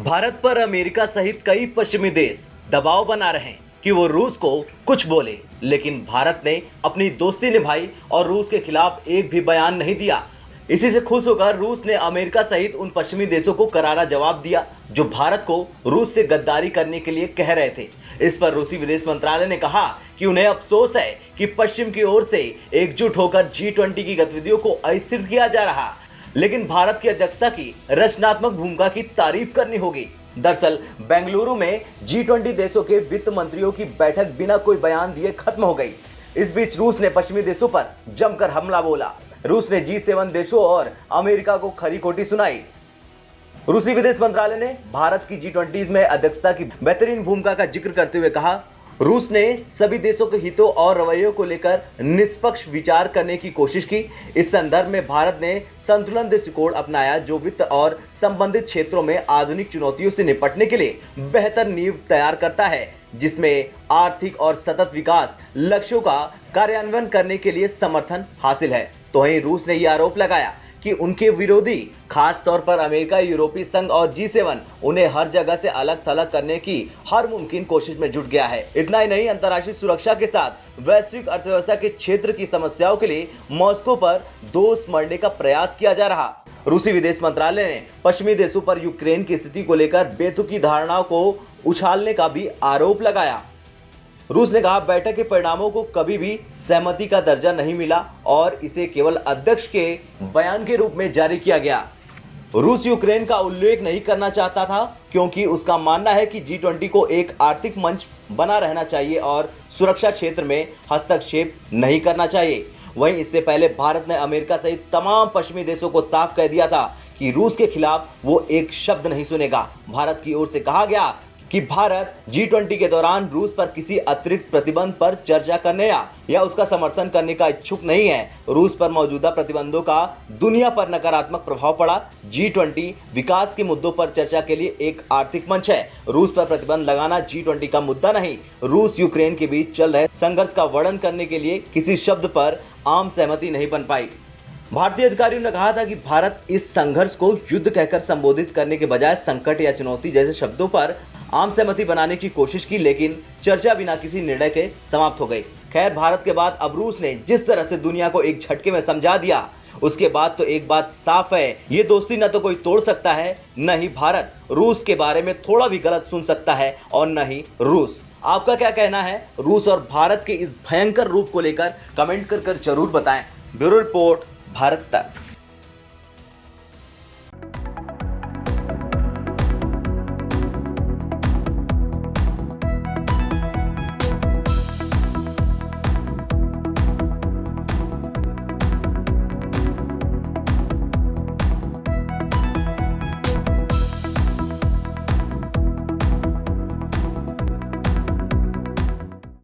भारत पर अमेरिका सहित कई पश्चिमी देश दबाव बना रहे हैं कि वो रूस को कुछ बोले, लेकिन भारत ने अपनी दोस्ती निभाई और रूस के खिलाफ एक भी बयान नहीं दिया। इसी से खुश होकर रूस ने अमेरिका सहित उन पश्चिमी देशों को करारा जवाब दिया जो भारत को रूस से गद्दारी करने के लिए कह रहे थे। इस पर रूसी विदेश मंत्रालय ने कहा कि उन्हें अफसोस है कि पश्चिम की ओर से एकजुट होकर G20 की गतिविधियों को अस्थिर किया जा रहा, लेकिन भारत की अध्यक्षता की रचनात्मक भूमिका की तारीफ करनी होगी। दरअसल बेंगलुरु में G20 देशों के वित्त मंत्रियों की बैठक बिना कोई बयान दिए खत्म हो गई। इस बीच रूस ने पश्चिमी देशों पर जमकर हमला बोला। रूस ने G7 देशों और अमेरिका को खरी खोटी सुनाई। रूसी विदेश मंत्रालय ने भारत की G20 में अध्यक्षता की बेहतरीन भूमिका का जिक्र करते हुए कहा, रूस ने सभी देशों के हितों और रवैयों को लेकर निष्पक्ष विचार करने की कोशिश की। इस संदर्भ में भारत ने संतुलन दृष्टिकोण अपनाया जो वित्त और संबंधित क्षेत्रों में आधुनिक चुनौतियों से निपटने के लिए बेहतर नींव तैयार करता है, जिसमें आर्थिक और सतत विकास लक्ष्यों का कार्यान्वयन करने के लिए समर्थन हासिल है। तो वहीं रूस ने यह आरोप लगाया कि उनके विरोधी, खास तौर पर अमेरिका, यूरोपीय संघ और G7 उन्हें हर जगह से अलग थलग करने की हर मुमकिन कोशिश में जुट गया है। इतना ही नहीं, अंतर्राष्ट्रीय सुरक्षा के साथ वैश्विक अर्थव्यवस्था के क्षेत्र की समस्याओं के लिए मॉस्को पर दोष मढ़ने का प्रयास किया जा रहा। रूसी विदेश मंत्रालय ने पश्चिमी देशों पर यूक्रेन की स्थिति को लेकर बेतुकी धारणाओं को उछालने का भी आरोप लगाया। रूस ने कहा, बैठक के परिणामों को कभी भी सहमति का दर्जा नहीं मिला और इसे केवल अध्यक्ष के बयान के रूप में जारी किया गया। रूस यूक्रेन का उल्लेख नहीं करना चाहता था क्योंकि उसका मानना है कि G20 को एक आर्थिक मंच बना रहना चाहिए और सुरक्षा क्षेत्र में हस्तक्षेप नहीं करना चाहिए। वहीं इससे पहले भारत ने अमेरिका सहित तमाम पश्चिमी देशों को साफ कह दिया था कि रूस के खिलाफ वो एक शब्द नहीं सुनेगा। भारत की ओर से कहा गया कि भारत G20 के दौरान रूस पर किसी अतिरिक्त प्रतिबंध पर चर्चा करने या उसका समर्थन करने का इच्छुक नहीं है। रूस पर मौजूदा प्रतिबंधों का दुनिया पर नकारात्मक प्रभाव पड़ा। G20 विकास के मुद्दों पर चर्चा के लिए एक आर्थिक मंच है। रूस पर प्रतिबंध लगाना G20 का मुद्दा नहीं। रूस यूक्रेन के बीच चल रहे संघर्ष का वर्णन करने के लिए किसी शब्द पर आम सहमति नहीं बन पाई। भारतीय अधिकारियों ने कहा था कि भारत इस संघर्ष को युद्ध कहकर संबोधित करने के बजाय संकट या चुनौती जैसे शब्दों पर आम सहमति बनाने की कोशिश की, लेकिन चर्चा बिना किसी निर्णय के समाप्त हो गई। खैर, भारत के बाद अब रूस ने जिस तरह से दुनिया को एक झटके में समझा दिया, उसके बाद तो एक बात साफ है, ये दोस्ती न तो कोई तोड़ सकता है, न ही भारत रूस के बारे में थोड़ा भी गलत सुन सकता है और न ही रूस। आपका क्या कहना है रूस और भारत के इस भयंकर रूप को लेकर? कमेंट कर जरूर बताएं। ब्यूरो रिपोर्ट, भारत तक।